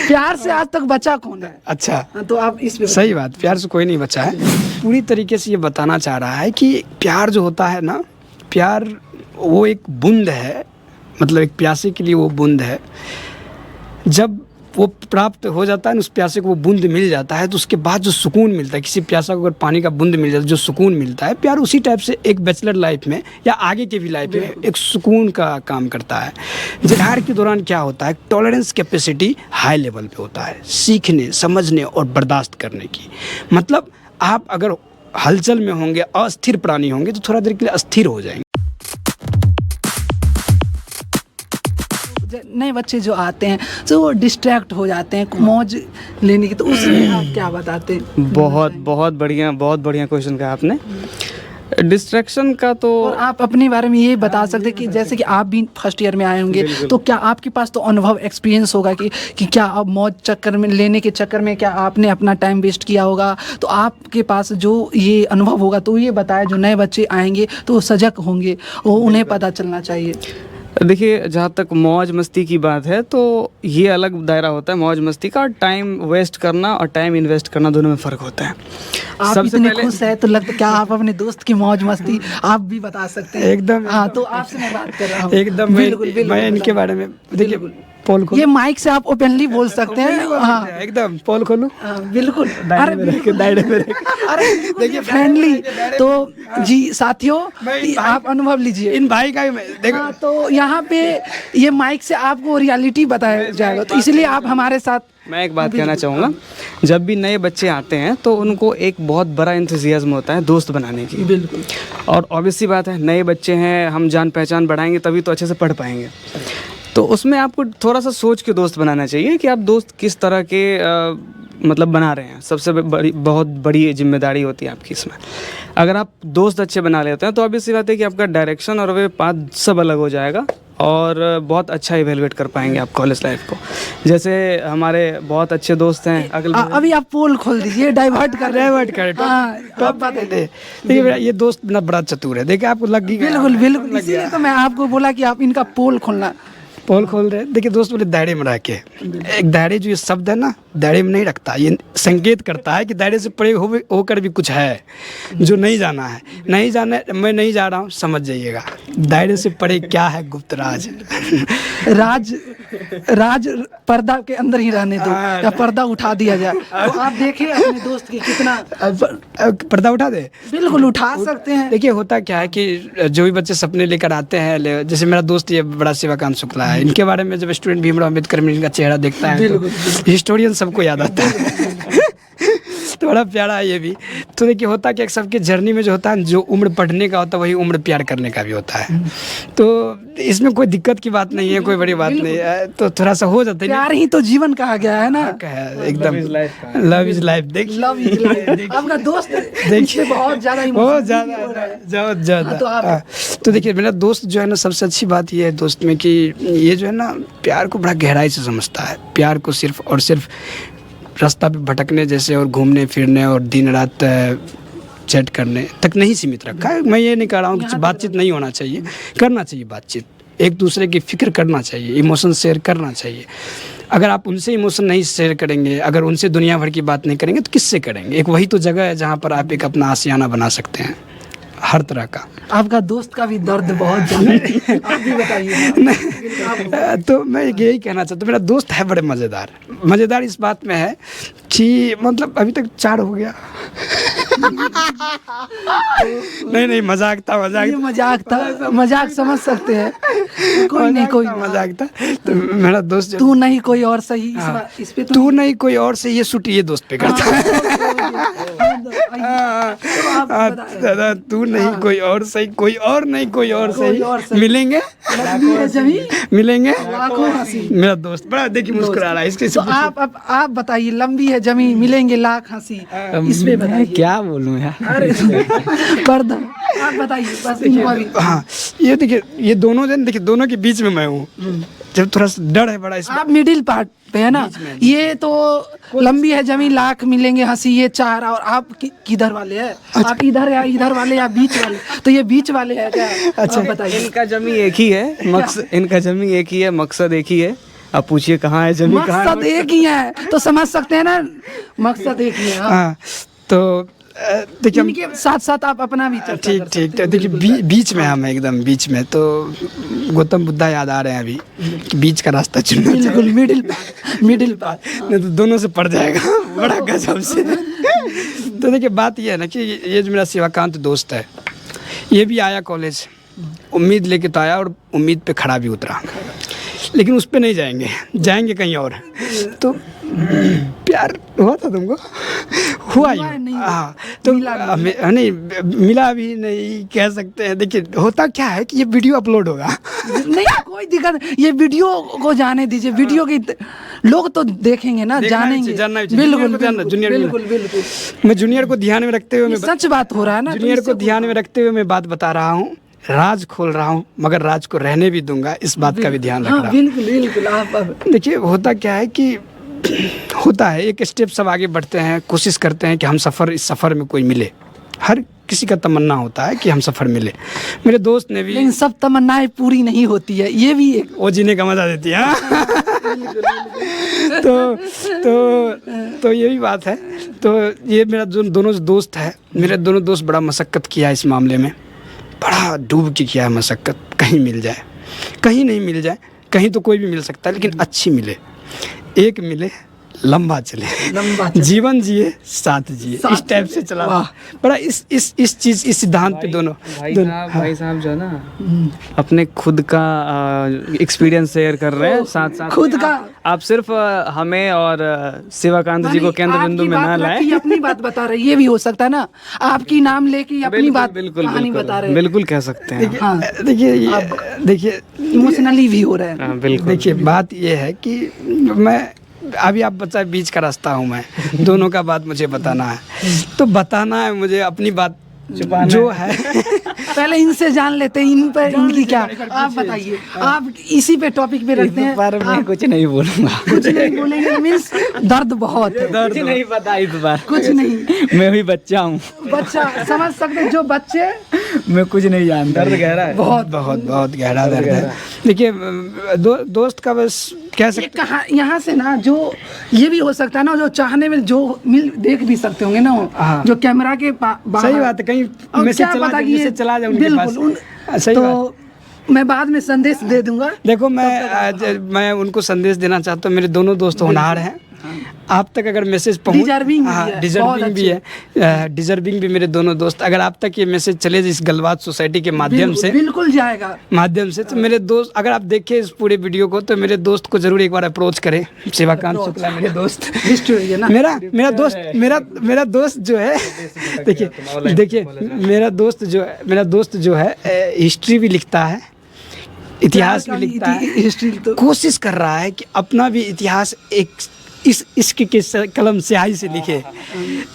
प्यार से आज तक बचा कौन है? अच्छा, तो आप इस पे सही बात, प्यार से कोई नहीं बचा है। पूरी तरीके से ये बताना चाह रहा है कि प्यार जो होता है ना, प्यार वो एक बूंद है, मतलब एक प्यासे के लिए वो बूंद है। जब वो प्राप्त हो जाता है ना, उस प्यासे को वो बूंद मिल जाता है, तो उसके बाद जो सुकून मिलता है, किसी प्यासा को अगर पानी का बूंद मिल जाता है, जो सुकून मिलता है, प्यार उसी टाइप से एक बैचलर लाइफ में या आगे के भी लाइफ में एक सुकून का काम करता है। प्यार के दौरान क्या होता है, टॉलरेंस कैपेसिटी हाई लेवल पे होता है, सीखने, समझने और बर्दाश्त करने की। मतलब आप अगर हलचल में होंगे, अस्थिर प्राणी होंगे, तो थोड़ा देर के लिए अस्थिर हो जाएंगे। नए बच्चे जो आते हैं तो वो डिस्ट्रैक्ट हो जाते हैं मौज लेने की, तो उसमें आप क्या बताते हैं? बहुत बढ़िया क्वेश्चन कहा आपने। डिस्ट्रैक्शन का तो और आप अपने बारे में ये बता सकते हैं कि जैसे कि आप भी फर्स्ट ईयर में आए होंगे, तो क्या आपके पास तो अनुभव, एक्सपीरियंस होगा कि क्या आप मौज चक्कर में लेने के चक्कर में क्या आपने अपना टाइम वेस्ट किया होगा, तो आपके पास जो ये अनुभव होगा तो ये बताया, जो नए बच्चे आएंगे तो वो सजग होंगे, वो उन्हें पता चलना चाहिए। देखिए, जहाँ तक मौज मस्ती की बात है तो ये अलग दायरा होता है मौज मस्ती का, और टाइम वेस्ट करना और टाइम इन्वेस्ट करना दोनों में फ़र्क होता है। आप सबसे इतने पहले खुश है तो लगता क्या आप अपने दोस्त की मौज मस्ती आप भी बता सकते हैं? एकदम। हाँ, तो आपसे मैं बात कर रहा हूँ। एकदम। बिल्कुल, बिल्कुल, मैं इनके बारे में, देखिए, पोल खोलो। ये माइक से आप ओपनली बोल सकते हैं। हाँ, एकदम, पोल खोलो। बिल्कुल। दायरे में रख, दायरे में रख। अरे देखिए, फ्रेंडली। तो जी साथियों, आप अनुभव लीजिए इन भाई का देखो। हाँ, तो यहाँ पे ये माइक से आपको रियलिटी बताया जाएगा, तो इसलिए आप हमारे साथ। मैं एक बात कहना चाहूँगा, जब भी नए बच्चे आते हैं तो उनको एक बहुत बड़ा इंतज़ियाज़्म होता है दोस्त बनाने की। बिल्कुल। और ऑब्वियस सी बात है, नए बच्चे हैं, हम जान पहचान बढ़ाएंगे तभी तो अच्छे से पढ़ पाएंगे। तो उसमें आपको थोड़ा सा सोच के दोस्त बनाना चाहिए कि आप दोस्त किस तरह के मतलब बना रहे हैं। सबसे बहुत बड़ी जिम्मेदारी होती है आपकी इसमें। अगर आप दोस्त अच्छे बना लेते हैं तो ऑब्वियस सी बात है कि आपका डायरेक्शन और वे पाथ सब अलग हो जाएगा और बहुत अच्छा इवेलुएट कर पाएंगे आप कॉलेज लाइफ को। जैसे हमारे बहुत अच्छे दोस्त हैं अभी आप पोल खोल दीजिए, डाइवर्ट कर हाँ, टॉप बात है। देखिए मेरा ये दोस्त ना बड़ा चतुर है, देखिए आपको लग गया। बिल्कुल बिल्कुल, इसीलिए तो मैं आपको बोला कि आप इनका पोल खोलना। पोल खोल रहे हैं। देखिए दोस्त बोले दायरे में रह के, एक दायरे जो ये शब्द है ना, दायरे में नहीं रखता, ये संकेत करता है कि दायरे से परे होकर भी कुछ है जो नहीं जाना है। नहीं जाना, मैं नहीं जा रहा हूँ, समझ जाइएगा दायरे से परे क्या है, गुप्त राज। राज पर्दा के अंदर ही रहने दो, या पर्दा उठा दिया जाए। तो आप देखिए अपने दोस्त की कितना पर्दा उठा दे। बिल्कुल उठा सकते हैं। देखिए होता क्या है कि जो भी बच्चे सपने लेकर आते हैं, जैसे मेरा दोस्त ये बड़ा शिवाकांत शुक्ला है, इनके बारे में जब स्टूडेंट भीमराव अम्बेडकर में इनका चेहरा देखता है तो हिस्टोरियन सबको याद आता है। तो बड़ा प्यारा है ये भी। तो देखिए होता क्या, सबके जर्नी में जो होता है, जो उम्र पढ़ने का होता है वही उम्र प्यार करने का भी होता है। तो इसमें कोई दिक्कत की बात नहीं है, कोई बड़ी बात नहीं है, तो थोड़ा सा हो जाता है। प्यार ही तो जीवन कहा गया है ना, एकदम। Love is life. देखिए लव इज लाइफ। आपका दोस्त देखिए बहुत ज़्यादा। तो देखिए मेरा दोस्त जो है ना, सबसे अच्छी बात ये है दोस्त में कि ये जो है ना प्यार को बड़ा गहराई से समझता है। प्यार को सिर्फ और सिर्फ रास्ता पे भटकने जैसे और घूमने फिरने और दिन रात चैट करने तक नहीं सीमित रखा है। मैं ये नहीं कह रहा हूँ कि बातचीत नहीं होना चाहिए, करना चाहिए बातचीत, एक दूसरे की फिक्र करना चाहिए, इमोशन शेयर करना चाहिए। अगर आप उनसे इमोशन नहीं शेयर करेंगे, अगर उनसे दुनिया भर की बात नहीं करेंगे तो किससे करेंगे? एक वही तो जगह है जहाँ पर आप एक अपना आशियाना बना सकते हैं हर तरह का। आपका दोस्त का भी दर्द बहुत ज़्यादा है, आप भी बताइए। तो मैं यही कहना चाहता हूँ, मेरा दोस्त है बड़े मज़ेदार इस बात में है कि मतलब अभी तक 4 हो गया। नहीं मजाक था, मजाक समझ सकते हैं, कोई नहीं, कोई मजाक था। तो मेरा दोस्त तू नहीं कोई और सही, इस पे तू नहीं कोई और सही, ये शूट ये दोस्त पे करता है। तू नहीं कोई और सही, कोई और नहीं कोई और सही, मिलेंगे मेरा दोस्त बड़ा देखिए मुस्कुरा रहा है इसके। तो आप बताइए, लंबी है जमीन मिलेंगे लाख हंसी, इस पे बताइए। क्या बोलूं यार। अरे पर्दा आप बताइए बस। हाँ ये देखिए, ये दोनों जन देखिए, दोनों के बीच में मैं हूँ। जब थोड़ा सा डर है बड़ा इसमें, आप मिडिल पार्ट पे है ना। ये तो लंबी है जमीन लाख मिलेंगे हंसी, ये 4, और आप किधर वाले हैं? आप इधर या इधर वाले या बीच वाले? तो ये बीच वाले हैं क्या? अच्छा बताइए। इनका जमी एक ही है, मकसद एक ही है, अब पूछिए कहाँ है जमी, कहाँ है मकसद एक ही है, तो समझ सकते हैं ना, मकसद एक ही है। हाँ। हाँ, तो देखिए हम इनके साथ साथ आप अपना भी चर्चा ठीक कर ठीक सकते तो देखिए बीच में हम एकदम बीच में, तो गौतम बुद्धा याद आ रहे हैं अभी कि बीच का रास्ता चुनना हैं। चाहिए। बिल्कुल मिडिल पाथ। नहीं तो दोनों से पड़ जाएगा बड़ा गजब से। तो देखिए बात ये है ना कि ये जो मेरा शिवाकांत दोस्त है, ये भी आया कॉलेज, उम्मीद लेके तो आया और उम्मीद पे खड़ा भी उतरा, लेकिन उस पे नहीं जाएंगे, जाएंगे कहीं और। तो प्यार हुआ था तुमको? हुआ ही नहीं। हाँ, तो नहीं मिला भी नहीं कह सकते हैं। देखिए होता क्या है कि ये वीडियो अपलोड होगा नहीं कोई दिक्कत नहीं, ये वीडियो को जाने दीजिए, वीडियो की लोग तो देखेंगे ना, देखना भी जानेंगे। चाहिए, जानना भी चाहिए। बिल्कुल जूनियर को जानना, जूनियर को बिल्कुल बिल्कुल। मैं जूनियर को ध्यान में रखते हुए ये मैं सच बात हो रहा है ना, तो जूनियर इससे को ध्यान में रखते हुए मैं बात बता रहा हूँ, राज खोल रहा हूँ, मगर राज को रहने भी दूंगा, इस बात का भी ध्यान रख हाँ रहा हूँ। बिल्कुल बिल्कुल। आप देखिए होता क्या है कि होता है एक स्टेप सब आगे बढ़ते हैं, कोशिश करते हैं कि हम इस सफ़र में कोई मिले। हर किसी का तमन्ना होता है कि हम सफ़र मिले। मेरे दोस्त ने भी, लेकिन सब तमन्नाएं पूरी नहीं होती है, ये भी एक वो जीने का मजा देती है। तो ये भी बात है। तो ये मेरा जो दोनों दोस्त है, मेरे दोनों दोस्त बड़ा मशक्क़त किया है इस मामले में, बड़ा डूब के किया है मशक्क़त, कहीं मिल जाए, कहीं नहीं मिल जाए, कहीं तो कोई भी मिल सकता है, लेकिन अच्छी मिले, एक मिले, लंबा चले, लंबा चले। जीवन जिए साथ जिए, इस टाइप से चला। बड़ा इस चीज़, इस सिद्धांत पे दोनों भाई साहब जो है ना अपने खुद का एक्सपीरियंस शेयर कर रहे हैं, साथ साथ खुद का। आप सिर्फ हमें और शिवाकांत जी को केंद्र बिंदु में ना लाए। अपनी बात बता रहे, ये भी हो सकता है ना, आपकी नाम लेके अपनी बात बिल्कुल कहानी बता रहे, बिल्कुल कह सकते हैं। हाँ। देखिए इमोशनली भी हो रहे हैं। हाँ, बिल्कुल। देखिए बात ये है कि मैं अभी आप बता बीच का रास्ता हूँ मैं, दोनों का बात मुझे बताना है, तो बताना है मुझे अपनी बात जो है। पहले इनसे जान लेते हैं, इन पर इनकी क्या, आप बताइए, आप इसी पे टॉपिक पे रखते हैं। पर मैं कुछ नहीं बोलूंगा, कुछ नहीं बोलेंगे, मीन्स दर्द बहुत है, कुछ नहीं पता इस बार, कुछ नहीं। मैं भी बच्चा हूँ, बच्चा समझ सकते हैं, जो बच्चे मैं कुछ नहीं जानता। दर्द गहरा है, बहुत बहुत बहुत गहरा दर्द है। देखिए दोस्त का बस कह सकते, कहा यहाँ से ना, जो ये भी हो सकता है ना, जो चाहने में जो देख भी सकते होंगे ना, जो कैमरा के बाहर। सही बात है, कहीं मैसेज चला जाए उनके पास। सही तो मैं बाद में संदेश दे दूंगा। देखो मैं उनको संदेश देना चाहता हूँ, मेरे दोनों दोस्त होनहार हैं, आप तक अगर मैसेज पहुँच, डिजर्विंग भी है, डिजर्विंग भी मेरे दोनों दोस्त, अगर आप तक ये मैसेज चले इस गलबात सोसाइटी के माध्यम से, बिल्कुल जाएगा माध्यम से, तो मेरे दोस्त, अगर आप देखें इस पूरे वीडियो को, तो मेरे दोस्त को जरूर एक बार अप्रोच करें। शिवाकांत शुक्ला मेरे दोस्त, मेरा दोस्त जो है, देखिए मेरा दोस्त जो है हिस्ट्री भी लिखता है, इतिहास भी लिखता है, हिस्ट्री तो कोशिश कर रहा है कि अपना भी इतिहास एक इश्क के कलम स्याही से लिखे,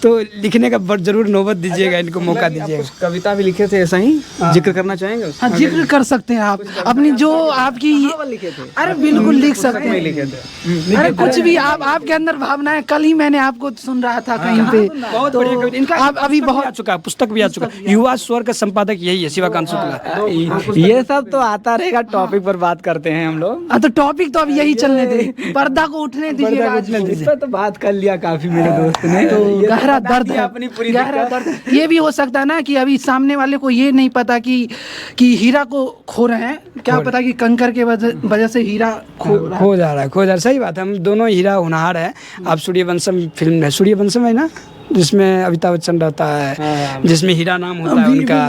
तो लिखने का जरूर नौबत दीजिएगा, इनको मौका दीजिएगा। कविता भी लिखे थे, ऐसा ही जिक्र करना चाहेंगे उसका? हाँ, जिक्र कर सकते हैं आप अपनी जो आपकी, अरे बिल्कुल लिख सकते हैं, लिखे थे। अरे कुछ भी आपके अंदर भावना है। कल ही मैंने आपको सुन रहा था कहीं पे, बहुत बढ़िया कविता, इनका आप अभी बहुत आ चुका है, पुस्तक भी आ चुका है। युवा स्वर का संपादक यही है, शिवाकांत शुक्ला। ये सब तो आता रहेगा, टॉपिक पर बात करते हैं हम लोग। तो टॉपिक तो अब यही चलने दे, पर्दा को उठने दीजिए। इस पर तो बात कर लिया काफी मेरे दोस्त ने, तो गहरा दर्द है, अपनी पूरी गहरा दर्द। ये भी हो सकता है ना कि अभी सामने वाले को ये नहीं पता कि हीरा को खो रहे हैं, क्या पता कि कंकर के वजह से हीरा खो जा रहा है। सही बात है, हम दोनों हीरा होनहार है। आप सूर्यवंशम फिल्म है, सूर्यवंशम है ना, जिसमें अमिताभ बच्चन रहता है, जिसमें हीरा नाम होता है उनका,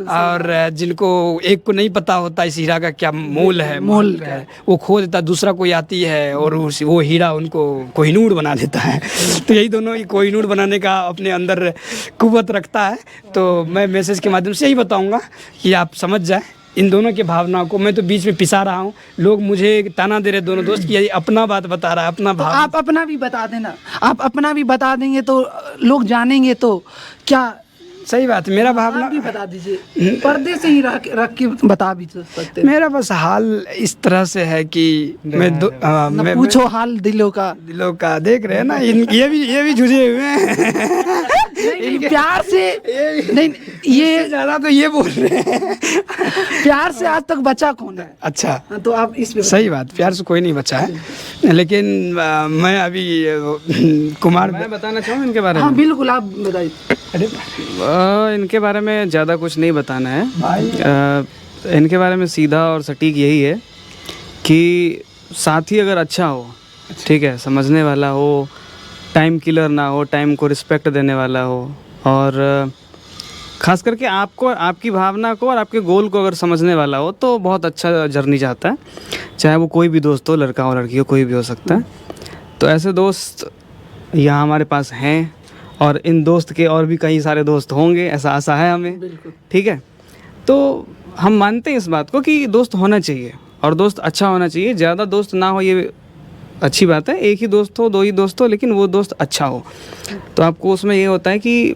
और जिनको एक को नहीं पता होता इस हीरा का क्या मोल है, वो खो देता, दूसरा कोई आती है और वो हीरा उनको कोहिनूर बना देता है। तो यही दोनों ही कोहिनूर बनाने का अपने अंदर कुव्वत रखता है। तो मैं मैसेज के माध्यम से यही बताऊंगा कि आप समझ जाए इन दोनों की भावनाओं को। मैं तो बीच में पिसा रहा हूँ, लोग मुझे ताना दे रहे दोनों दोस्त कि ये अपना बात बता रहा है, अपना भाव। आप अपना भी बता देना, आप अपना भी बता देंगे तो लोग जानेंगे, तो क्या सही बात है। मेरा भावना भी बता दीजिए, पर्दे से ही रख के बता भी सकते हैं। मेरा बस हाल इस तरह से है कि मैं पूछो हाल दिलों का देख रहे हैं ना, ये भी झुझे हुए हैं। नहीं, प्यार से नहीं, ये ज़्यादा तो ये बोल रहे हैं। प्यार से आज तक बचा कौन है? अच्छा, तो आप इस पे सही बात, प्यार से कोई नहीं बचा है। लेकिन मैं अभी कुमार मैं बताना चाहूँ इनके बारे हाँ में। बिल्कुल, आप बताइए। इनके बारे में ज़्यादा कुछ नहीं बताना है। भाई इनके बारे में सीधा और सटीक यही है कि साथी अगर अच्छा हो, ठीक है, समझने वाला हो, टाइम किलर ना हो, टाइम को रिस्पेक्ट देने वाला हो, और ख़ास करके आपको, आपकी भावना को और आपके गोल को अगर समझने वाला हो, तो बहुत अच्छा जर्नी जाता है। चाहे वो कोई भी दोस्त हो, लड़का हो लड़की हो, कोई भी हो सकता है। तो ऐसे दोस्त यहाँ हमारे पास हैं, और इन दोस्त के और भी कई सारे दोस्त होंगे, ऐसा आशा है हमें। बिल्कुल। ठीक है, तो हम मानते हैं इस बात को कि दोस्त होना चाहिए, और दोस्त अच्छा होना चाहिए। ज़्यादा दोस्त ना हो ये अच्छी बात है, एक ही दोस्त हो, दो ही दोस्त हो, लेकिन वो दोस्त अच्छा हो, तो आपको उसमें ये होता है कि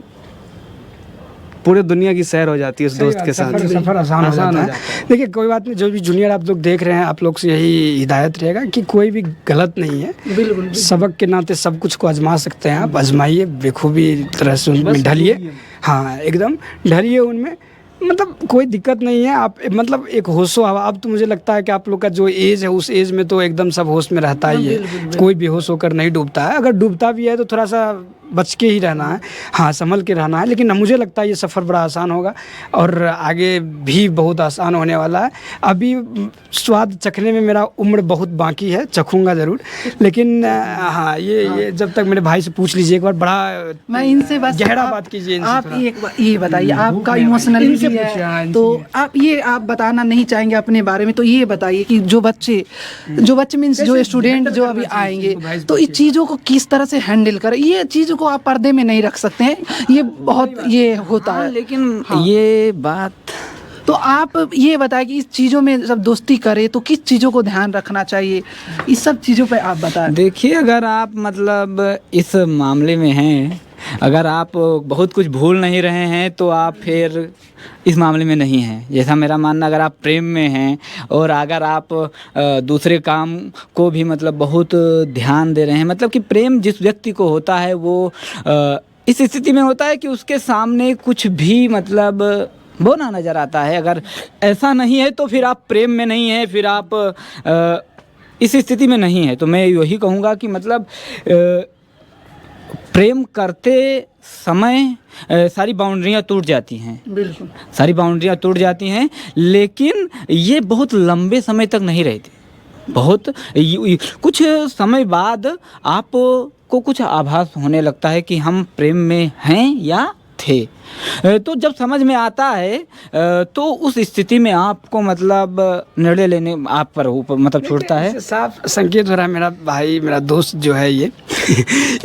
पूरे दुनिया की सैर हो जाती है उस दोस्त के साथ। सफर आसान हो जाता है। देखिए कोई बात नहीं, जो भी जूनियर आप लोग देख रहे हैं, आप लोग से यही हिदायत रहेगा कि कोई भी गलत नहीं है। बिल्कुल। सबक के नाते सब कुछ को आजमा सकते हैं आप, आजमाइए बेखूबी तरह से उनमें ढलिए। हाँ एकदम ढलिए उनमें, मतलब कोई दिक्कत नहीं है। आप मतलब एक होशो हवा, अब तो मुझे लगता है कि आप लोग का जो एज है, उस एज में तो एकदम सब होश में रहता ही है, कोई बेहोश होकर नहीं डूबता है। अगर डूबता भी है तो थोड़ा सा बच के ही रहना है, हाँ संभल के रहना है। लेकिन मुझे लगता है ये सफ़र बड़ा आसान होगा, और आगे भी बहुत आसान होने वाला है। अभी स्वाद चखने में मेरा उम्र बहुत बाकी है, चखूँगा ज़रूर, लेकिन हाँ ये जब तक मेरे भाई से पूछ लीजिए एक बार, बड़ा मैं इनसे बस गहरा बात कीजिए इनसे आप थोड़ा। एक बार ये बताइए, आपका इमोशनली इनसे भी पूछिए, हाँ, है, इनसे तो आप बताना नहीं चाहेंगे अपने बारे में, तो ये बताइए कि जो बच्चे मीन्स जो स्टूडेंट जो अभी आएंगे, तो इस चीज़ों को किस तरह से हैंडल करें। ये चीज़ों को आप पर्दे में नहीं रख सकते हैं, ये बहुत ये होता है। लेकिन ये बात तो आप ये बताएं कि इस चीज़ों में जब दोस्ती करें तो किस चीज़ों को ध्यान रखना चाहिए, इस सब चीज़ों पे आप बताएं। देखिए, अगर आप मतलब इस मामले में हैं, अगर आप बहुत कुछ भूल नहीं रहे हैं, तो आप फिर इस मामले में नहीं हैं। जैसा मेरा मानना, अगर आप प्रेम में हैं और अगर आप दूसरे काम को भी मतलब बहुत ध्यान दे रहे हैं, मतलब कि प्रेम जिस व्यक्ति को होता है वो इस स्थिति में होता है कि उसके सामने कुछ भी मतलब वो ना नज़र आता है। अगर ऐसा नहीं है तो फिर आप प्रेम में नहीं हैं, फिर आप इस स्थिति में नहीं है। तो मैं यही कहूँगा कि मतलब प्रेम करते समय सारी बाउंड्रियाँ टूट जाती हैं, बिल्कुल सारी बाउंड्रियाँ टूट जाती हैं, लेकिन ये बहुत लंबे समय तक नहीं रहती। बहुत कुछ समय बाद आपको कुछ आभास होने लगता है कि हम प्रेम में हैं या थे। तो जब समझ में आता है तो उस स्थिति में आपको मतलब निर्णय लेने आप पर ऊपर मतलब छूटता है। इससे साफ संकेत हो रहा है मेरा भाई, मेरा दोस्त जो है ये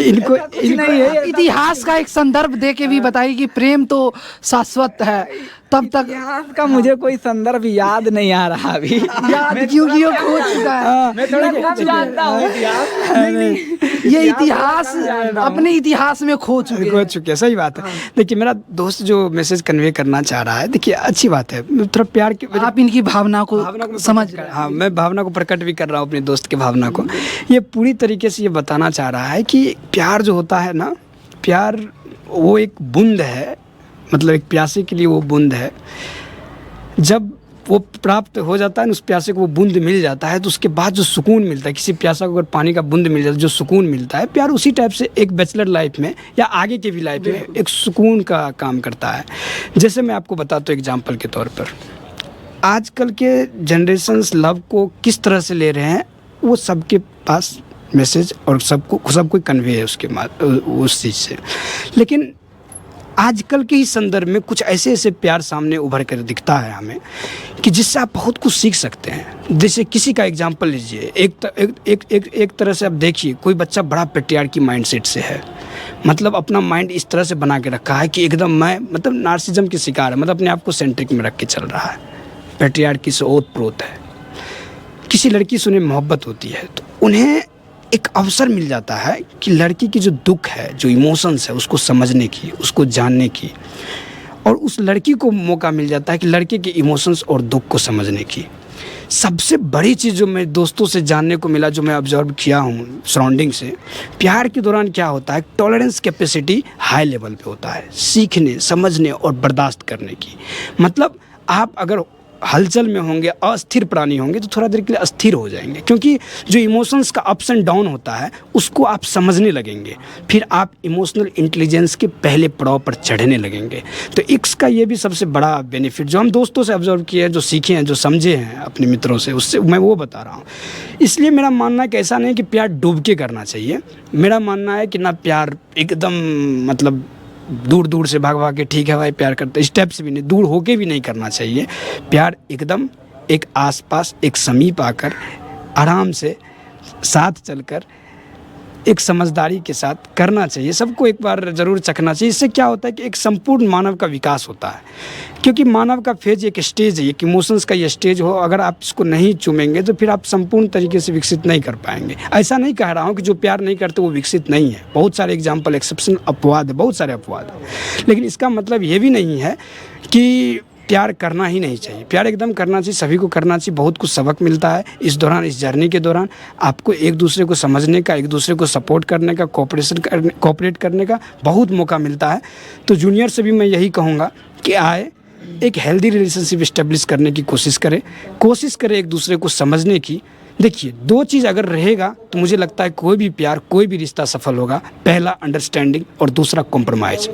इनको नहीं है, इतिहास का एक संदर्भ दे के भी बताइए कि प्रेम तो शाश्वत है, तब तक इतिहास का मुझे कोई संदर्भ याद नहीं आ रहा अभी। याद क्योंकि वो खो चुका है। मैं थोड़ा कम जानता हूँ इतिहास। ये इतिहास अपने इतिहास में खो चुके खो हैं। चुके हैं, सही बात है। देखिए मेरा दोस्त जो मैसेज कन्वे करना चाह रहा है, देखिए अच्छी बात है, थोड़ा प्यार की आप इनकी भावना को समझ रहे हैं। हाँ मैं भावना को प्रकट भी कर रहा हूँ अपने दोस्त की भावना को। ये पूरी तरीके से ये बताना चाह रहा है कि प्यार जो होता है ना, प्यार वो एक बूंद है, मतलब एक प्यासे के लिए वो बूंद है। जब वो प्राप्त हो जाता है ना, उस प्यासे को वो बूंद मिल जाता है, तो उसके बाद जो सुकून मिलता है, किसी प्यासा को अगर पानी का बूंद मिल जाता है, जो सुकून मिलता है, प्यार उसी टाइप से एक बैचलर लाइफ में या आगे के भी लाइफ में एक सुकून का काम करता है। जैसे मैं आपको बताता हूँ एग्जाम्पल के तौर पर, आजकल के जनरेशन्स लव को किस तरह से ले रहे हैं, वो सबके पास मैसेज और सब कोई कन्वे है उसके उस चीज़ से। लेकिन आजकल के ही संदर्भ में कुछ ऐसे प्यार सामने उभर कर दिखता है हमें कि जिससे आप बहुत कुछ सीख सकते हैं। जैसे किसी का एग्जांपल लीजिए, एक तरह से आप देखिए, कोई बच्चा बड़ा पेट्रियार्की माइंडसेट से है, मतलब अपना माइंड इस तरह से बना के रखा है कि एकदम मैं मतलब नार्सिज्म के शिकार है, मतलब अपने आप को सेंट्रिक में रख के चल रहा है, पेट्रियार्की से ओत-प्रोत है। किसी लड़की से उन्हें मोहब्बत होती है तो उन्हें एक अवसर मिल जाता है कि लड़की की जो दुख है, जो इमोशंस है, उसको समझने की, उसको जानने की, और उस लड़की को मौका मिल जाता है कि लड़के के इमोशंस और दुख को समझने की। सबसे बड़ी चीज़ जो मैं दोस्तों से जानने को मिला, जो मैं ऑब्जर्व किया हूँ सराउंडिंग से, प्यार के दौरान क्या होता है, टॉलरेंस कैपेसिटी हाई लेवल पे होता है, सीखने, समझने और बर्दाश्त करने की। मतलब आप अगर हलचल में होंगे, अस्थिर प्राणी होंगे, तो थोड़ा देर के लिए अस्थिर हो जाएंगे, क्योंकि जो इमोशंस का अप्स एंड डाउन होता है उसको आप समझने लगेंगे, फिर आप इमोशनल इंटेलिजेंस के पहले पड़ाव पर चढ़ने लगेंगे। तो इक्स का ये भी सबसे बड़ा बेनिफिट जो हम दोस्तों से ऑब्जर्व किए हैं, जो सीखे हैं, जो समझे हैं अपने मित्रों से, उससे मैं वो बता रहा हूँ। इसलिए मेरा मानना है कि ऐसा नहीं कि प्यार डूब के करना चाहिए। मेरा मानना है कि ना प्यार एकदम मतलब दूर दूर से भाग भाग के ठीक है भाई प्यार करते, स्टेप से भी नहीं, दूर होके भी नहीं करना चाहिए। प्यार एकदम एक आसपास, एक समीप आकर, आराम से साथ चलकर, एक समझदारी के साथ करना चाहिए। सबको एक बार ज़रूर चखना चाहिए। इससे क्या होता है कि एक संपूर्ण मानव का विकास होता है, क्योंकि मानव का फेज एक स्टेज है, एक इमोशंस का ये स्टेज हो, अगर आप इसको नहीं चूमेंगे तो फिर आप संपूर्ण तरीके से विकसित नहीं कर पाएंगे। ऐसा नहीं कह रहा हूँ कि जो प्यार नहीं करते वो विकसित नहीं है, बहुत सारे एग्जाम्पल, एक्सेप्शन, अपवाद है, बहुत सारे अपवाद हैं। लेकिन इसका मतलब ये भी नहीं है कि प्यार करना ही नहीं चाहिए। प्यार एकदम करना चाहिए, सभी को करना चाहिए। बहुत कुछ सबक मिलता है इस दौरान, इस जर्नी के दौरान आपको एक दूसरे को समझने का, एक दूसरे को सपोर्ट करने का, कोऑपरेट करने का बहुत मौका मिलता है। तो जूनियर से भी मैं यही कहूँगा कि आए, एक हेल्दी रिलेशनशिप इस्टेब्लिश करने की कोशिश करें एक दूसरे को समझने की। देखिए, दो चीज़ अगर रहेगा तो मुझे लगता है कोई भी प्यार, कोई भी रिश्ता सफल होगा। पहला अंडरस्टैंडिंग और दूसरा कॉम्प्रोमाइज़।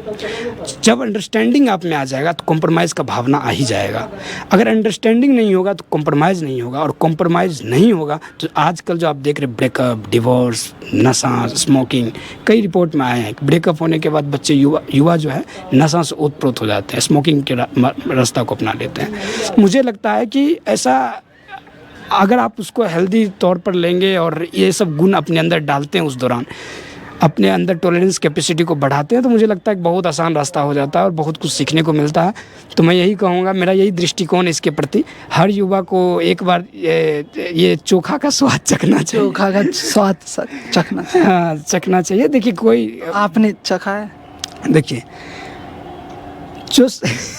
जब अंडरस्टैंडिंग आप में आ जाएगा तो कॉम्प्रोमाइज़ का भावना आ ही जाएगा। अगर अंडरस्टैंडिंग नहीं होगा तो कॉम्प्रोमाइज़ नहीं होगा, और कॉम्प्रोमाइज़ नहीं होगा तो आजकल जो आप देख रहे ब्रेकअप, डिवोर्स, नशा, स्मोकिंग, कई रिपोर्ट में आए हैं कि ब्रेकअप होने के बाद बच्चे, युवा जो है नशा से ओतप्रोत हो जाते हैं, स्मोकिंग के रास्ता को अपना लेते हैं। मुझे लगता है कि ऐसा अगर आप उसको हेल्दी तौर पर लेंगे और ये सब गुण अपने अंदर डालते हैं, उस दौरान अपने अंदर टॉलरेंस कैपेसिटी को बढ़ाते हैं, तो मुझे लगता है कि बहुत आसान रास्ता हो जाता है और बहुत कुछ सीखने को मिलता है। तो मैं यही कहूँगा, मेरा यही दृष्टिकोण है इसके प्रति। हर युवा को एक बार ये चोखा का स्वाद चखना चाहिए। चोखा का स्वाद चखना चाहिए। हाँ, चखना चाहिए। देखिए, कोई आपने चखा है? देखिए जो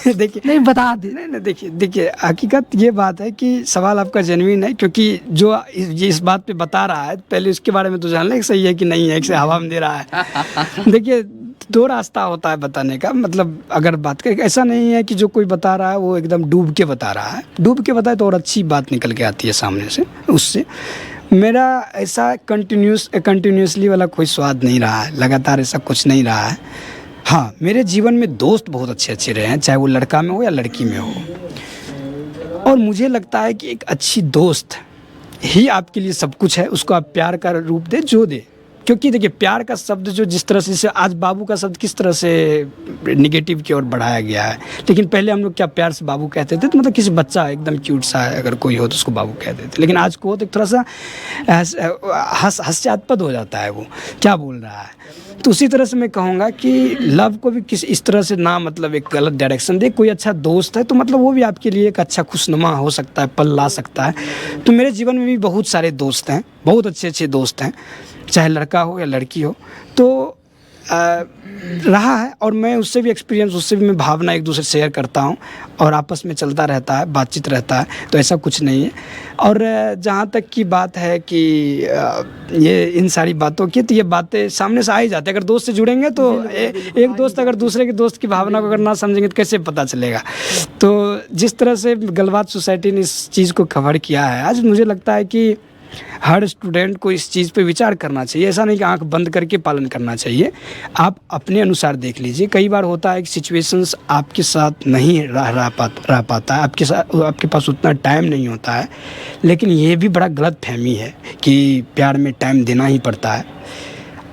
देखिए नहीं, बता दे। नहीं, देखिए हकीकत ये बात है कि सवाल आपका जेन्युइन है, क्योंकि जो ये इस बात पे बता रहा है, पहले उसके बारे में तो जान लें सही है कि नहीं है, एक से हवा में दे रहा है। देखिए, दो रास्ता होता है बताने का। मतलब अगर बात करें, ऐसा नहीं है कि जो कोई बता रहा है वो एकदम डूब के बता रहा है। डूब के बताए तो और अच्छी बात निकल के आती है सामने से। उससे मेरा ऐसा कंटिन्यूसली वाला कोई स्वाद नहीं रहा है, लगातार ऐसा कुछ नहीं रहा है। हाँ, मेरे जीवन में दोस्त बहुत अच्छे रहे हैं, चाहे वो लड़का में हो या लड़की में हो। और मुझे लगता है कि एक अच्छी दोस्त ही आपके लिए सब कुछ है। उसको आप प्यार का रूप दे, जो दे। क्योंकि देखिए, प्यार का शब्द जो जिस तरह से आज बाबू का शब्द किस तरह से निगेटिव की ओर बढ़ाया गया है, लेकिन पहले हम लोग क्या प्यार से बाबू कहते थे, तो मतलब किसी बच्चा एकदम क्यूट सा है अगर कोई हो तो उसको बाबू कहते थे। लेकिन आज को तो थोड़ा सा हास्यास्पद हो जाता है, वो क्या बोल रहा है। तो उसी तरह से मैं कहूँगा कि लव को भी किस इस तरह से ना, मतलब एक गलत डायरेक्शन दे। कोई अच्छा दोस्त है तो मतलब वो भी आपके लिए एक अच्छा खुशनुमा हो सकता है, पल ला सकता है। तो मेरे जीवन में भी बहुत सारे दोस्त हैं, बहुत अच्छे दोस्त हैं, चाहे लड़का हो या लड़की हो। तो रहा है, और मैं उससे भी एक्सपीरियंस, उससे भी मैं भावना एक दूसरे शेयर करता हूँ, और आपस में चलता रहता है, बातचीत रहता है। तो ऐसा कुछ नहीं है। और जहाँ तक की बात है कि ये इन सारी बातों की, तो ये बातें सामने से आ ही जाती है। अगर दोस्त से जुड़ेंगे तो एक दोस्त अगर दूसरे के दोस्त की भावना को अगर ना समझेंगे तो कैसे पता चलेगा। तो जिस तरह से गलबात सोसाइटी ने इस चीज़ को कवर किया है आज, मुझे लगता है कि हर स्टूडेंट को इस चीज़ पे विचार करना चाहिए। ऐसा नहीं कि आंख बंद करके पालन करना चाहिए। आप अपने अनुसार देख लीजिए। कई बार होता है कि सिचुएशंस आपके साथ नहीं रह पाता है, आपके पास उतना टाइम नहीं होता है। लेकिन ये भी बड़ा गलत फहमी है कि प्यार में टाइम देना ही पड़ता है।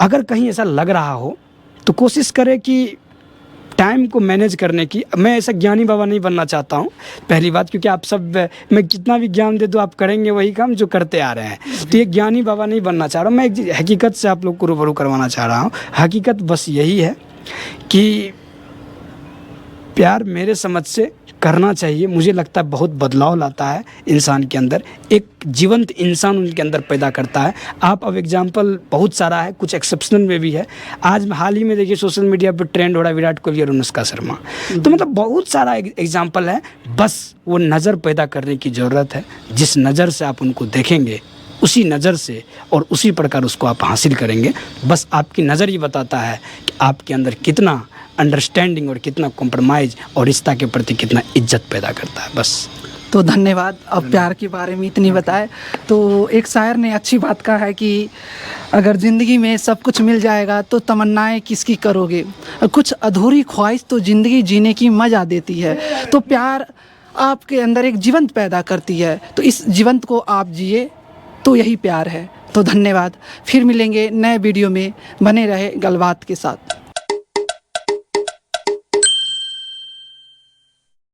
अगर कहीं ऐसा लग रहा हो तो कोशिश करें कि टाइम को मैनेज करने की। मैं ऐसा ज्ञानी बाबा नहीं बनना चाहता हूँ, पहली बात, क्योंकि आप सब, मैं कितना भी ज्ञान दे दूँ आप करेंगे वही काम जो करते आ रहे हैं। तो ये ज्ञानी बाबा नहीं बनना चाह रहा हूँ मैं, एक हकीकत से आप लोग को रूबरू करवाना चाह रहा हूँ। हकीकत बस यही है कि प्यार मेरे समझ से करना चाहिए। मुझे लगता है बहुत बदलाव लाता है इंसान के अंदर, एक जीवंत इंसान उनके अंदर पैदा करता है। आप अब एग्जाम्पल बहुत सारा है, कुछ एक्सेप्शनल में भी है। आज हाल ही में देखिए सोशल मीडिया पर ट्रेंड हो रहा है विराट कोहली और अनुष्का शर्मा, तो मतलब बहुत सारा एग्जाम्पल है। बस वो नज़र पैदा करने की ज़रूरत है। जिस नज़र से आप उनको देखेंगे उसी नज़र से और उसी प्रकार उसको आप हासिल करेंगे। बस आपकी नज़र ही बताता है कि आपके अंदर कितना अंडरस्टैंडिंग और कितना कॉम्प्रोमाइज़ और रिश्ता के प्रति कितना इज्जत पैदा करता है। बस। तो धन्यवाद, अब प्यार के बारे में इतनी बताए। तो एक शायर ने अच्छी बात कहा है कि अगर ज़िंदगी में सब कुछ मिल जाएगा तो तमन्नाएं किसकी करोगे, कुछ अधूरी ख्वाहिश तो ज़िंदगी जीने की मज़ा देती है। तो प्यार आपके अंदर एक जीवंत पैदा करती है, तो इस जीवंत को आप जिए, तो यही प्यार है। तो धन्यवाद, फिर मिलेंगे नए वीडियो में, बने रहे गलबात के साथ।